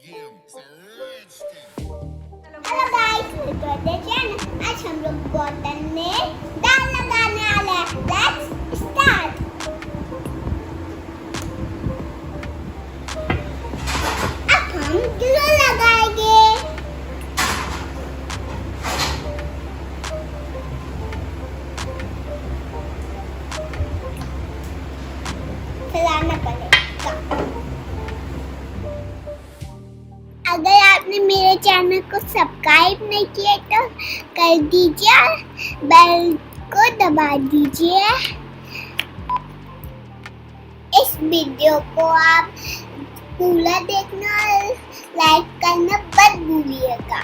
Hello guys, welcome to channel. आज हम लोग बॉटल में दाल लगाने वाले हैं। Let's start. अब हम ग्लू लगाएंगे। चलाना पड़ेगा। अगर आपने मेरे चैनल को सब्सक्राइब नहीं किया तो कर दीजिए, बेल को दबा दीजिए। इस वीडियो को आप पूरा देखना और लाइक करना मत भूलिएगा।